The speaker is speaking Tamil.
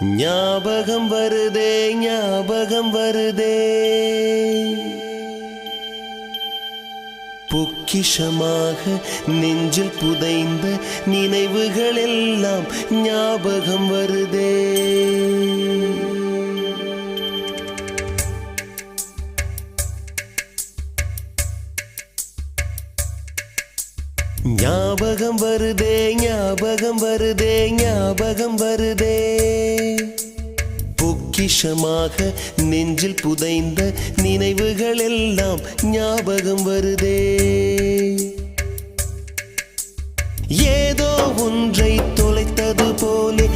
ஞாபகம் வருதே ஞாபகம் வருதே பொக்கிஷமாக நெஞ்சில் புதைந்த நினைவுகள் எல்லாம் ஞாபகம் வருதே. ஞாபகம் வருதே ஞாபகம் வருதே ஞாபகம் வருதே பொக்கிஷமாக நெஞ்சில் புதைந்த நினைவுகள் எல்லாம் ஞாபகம் வருதே. ஏதோ ஒன்றை தொலைத்தது போலே